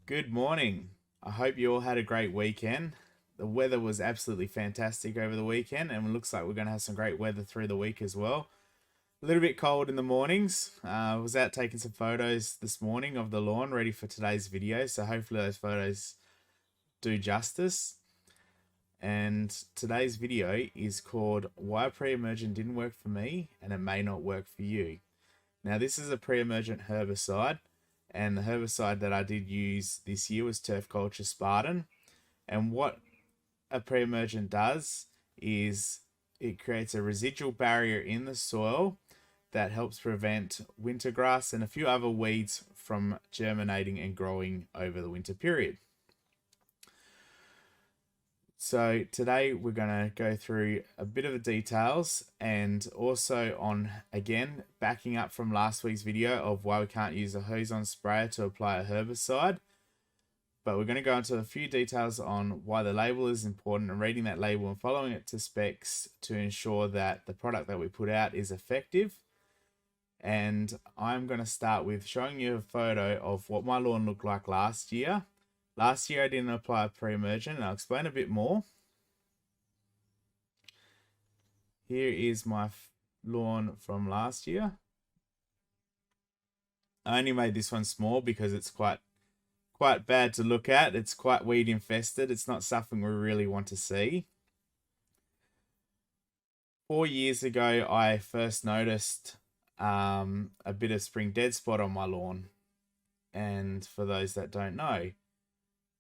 Good morning. I hope you all had a great weekend. The weather was absolutely fantastic over the weekend, and it looks like we're going to have some great weather through the week as well. A little bit cold in the mornings. I was out taking some photos this morning of the lawn ready for today's video, so hopefully those photos do justice. And today's video is called Why Pre-Emergent Didn't Work for Me and It May Not Work for You. Now, this is a pre-emergent herbicide, and the herbicide that I did use this year was Turf Culture Spartan. And what a pre-emergent does is it creates a residual barrier in the soil that helps prevent winter grass and a few other weeds from germinating and growing over the winter period. So today we're going to go through a bit of the details and also on, again, backing up from last week's video of why we can't use a hose-on sprayer to apply a herbicide. But we're going to go into a few details on why the label is important and reading that label and following it to specs to ensure that the product that we put out is effective. And I'm going to start with showing you a photo of what my lawn looked like last year. Last year I didn't apply a pre-emergent, and I'll explain a bit more. Here is my lawn from last year. I only made this one small because it's quite bad to look at. It's quite weed infested. It's not something we really want to see. 4 years ago, I first noticed a bit of spring dead spot on my lawn. And for those that don't know,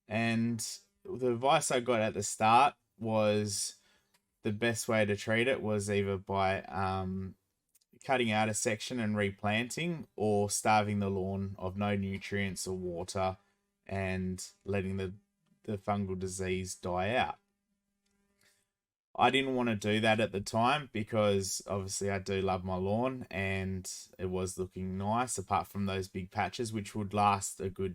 and the advice I got at the start was the best way to treat it was either by cutting out a section and replanting, or starving the lawn of no nutrients or water and letting the fungal disease die out. I didn't want to do that at the time because obviously I do love my lawn and it was looking nice, apart from those big patches which would last a good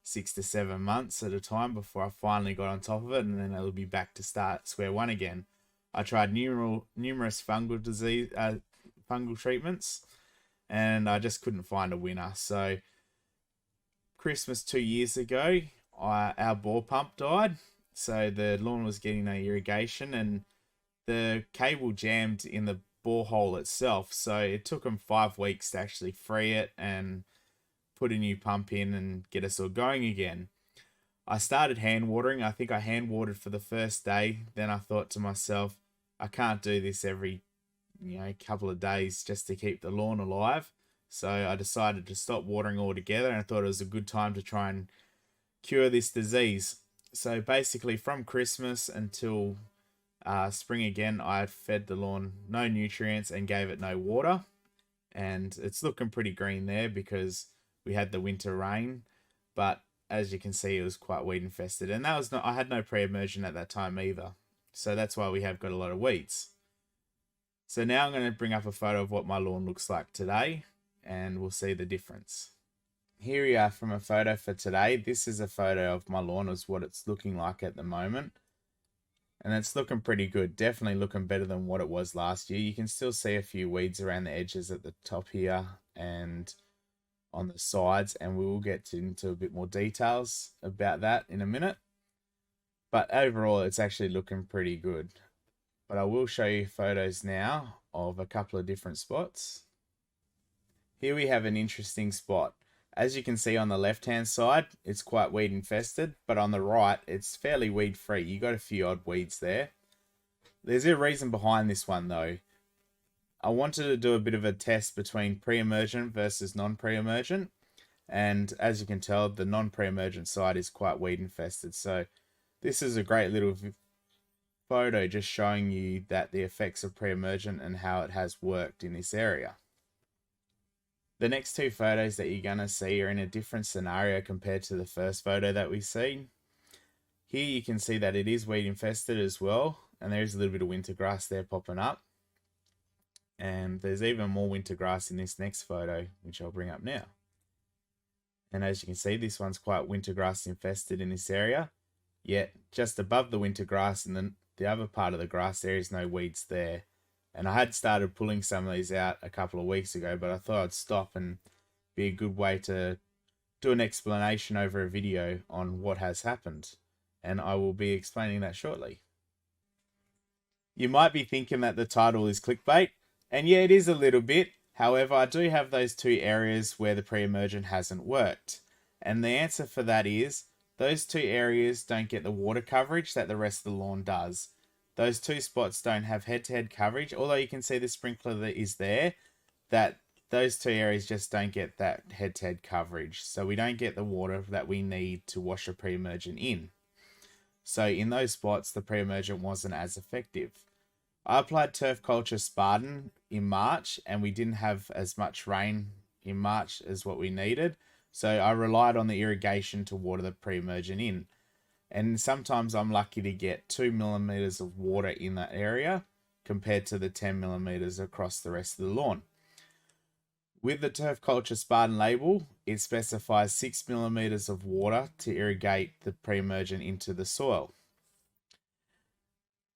6 to 7 months at a time before I finally got on top of it, and then it'll be back to start square one again. I tried numerous fungal treatments, and I just couldn't find a winner. So Christmas 2 years ago, our bore pump died, so the lawn was getting no irrigation, and the cable jammed in the borehole itself. So it took them 5 weeks to actually free it and put a new pump in and get us all going again. I started hand watering. I think I hand watered for the first day. Then I thought to myself, I can't do this every couple of days just to keep the lawn alive. So I decided to stop watering altogether, and I thought it was a good time to try and cure this disease. So basically from Christmas until spring again, I fed the lawn no nutrients and gave it no water. And it's looking pretty green there because we had the winter rain, but as you can see, it was quite weed infested, and that was not. I had no pre-emergent at that time either, so that's why we have got a lot of weeds. So now I'm going to bring up a photo of what my lawn looks like today, and we'll see the difference. Here we are from a photo for today. This is a photo of my lawn as what it's looking like at the moment, and it's looking pretty good. Definitely looking better than what it was last year. You can still see a few weeds around the edges at the top here and on the sides, and we will get into a bit more details about that in a minute. But overall, it's actually looking pretty good. But I will show you photos now of a couple of different spots. Here we have an interesting spot. As you can see on the left hand side, it's quite weed infested, but on the right, it's fairly weed free. You got a few odd weeds there. There's a reason behind this one though. I wanted to do a bit of a test between pre-emergent versus non-pre-emergent, and as you can tell, the non-pre-emergent side is quite weed infested. So this is a great little photo just showing you that the effects of pre-emergent and how it has worked in this area. The next two photos that you're going to see are in a different scenario compared to the first photo that we see. Here you can see that it is weed infested as well, and there's a little bit of winter grass there popping up. And there's even more winter grass in this next photo, which I'll bring up now. And as you can see, this one's quite winter grass infested in this area. Yet, just above the winter grass and the other part of the grass, there is no weeds there. And I had started pulling some of these out a couple of weeks ago, but I thought I'd stop and be a good way to do an explanation over a video on what has happened, and I will be explaining that shortly. You might be thinking that the title is clickbait, and yeah, it is a little bit. However, I do have those two areas where the pre-emergent hasn't worked. And the answer for that is, those two areas don't get the water coverage that the rest of the lawn does. Those two spots don't have head-to-head coverage, although you can see the sprinkler that is there, that those two areas just don't get that head-to-head coverage. So we don't get the water that we need to wash a pre-emergent in. So in those spots, the pre-emergent wasn't as effective. I applied Turf Culture Spartan in March, and we didn't have as much rain in March as what we needed. So I relied on the irrigation to water the pre-emergent in. And sometimes I'm lucky to get 2 millimeters of water in that area compared to the 10 millimeters across the rest of the lawn. With the Turf Culture Spartan label, it specifies 6 millimeters of water to irrigate the pre-emergent into the soil.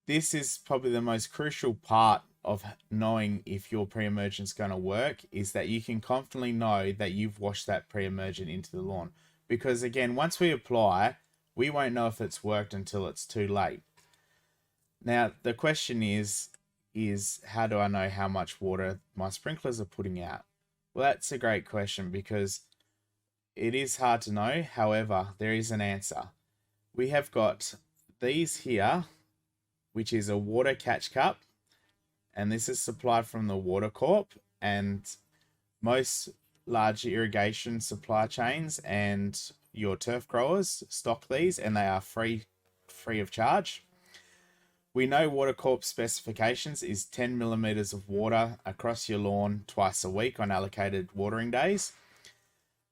This is probably the most crucial part of knowing if your pre-emergent is going to work, is that you can confidently know that you've washed that pre-emergent into the lawn. Because again, once we apply, we won't know if it's worked until it's too late. Now, the question is how do I know how much water my sprinklers are putting out? Well, that's a great question because it is hard to know. However, there is an answer. We have got these here, which is a water catch cup, and this is supplied from the Water Corp, and most large irrigation supply chains and your turf growers stock these, and they are free of charge. We know Water Corp specifications is 10 millimeters of water across your lawn twice a week on allocated watering days.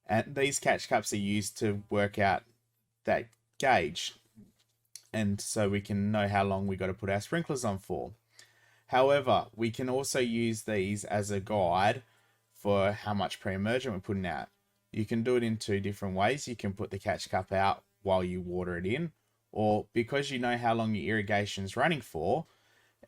And these catch cups are used to work out that gauge. And so we can know how long we got to put our sprinklers on for. However, we can also use these as a guide for how much pre-emergent we're putting out. You can do it in two different ways. You can put the catch cup out while you water it in, or because you know how long your irrigation is running for,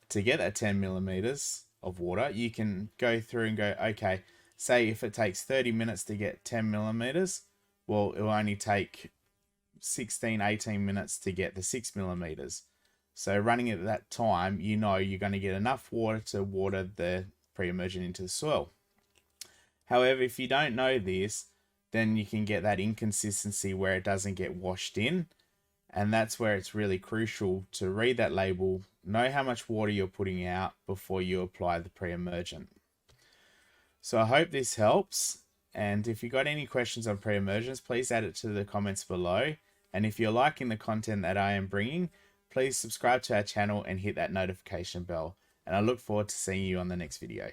to get that 10 millimeters of water, you can go through and go, okay, say if it takes 30 minutes to get 10 millimeters, well, it will only take 16, 18 minutes to get the 6 millimeters. So running at that time, you know you're going to get enough water to water the pre-emergent into the soil. However, if you don't know this, then you can get that inconsistency where it doesn't get washed in. And that's where it's really crucial to read that label, know how much water you're putting out before you apply the pre-emergent. So I hope this helps. And if you've got any questions on pre-emergence, please add it to the comments below. And if you're liking the content that I am bringing, please subscribe to our channel and hit that notification bell. And I look forward to seeing you on the next video.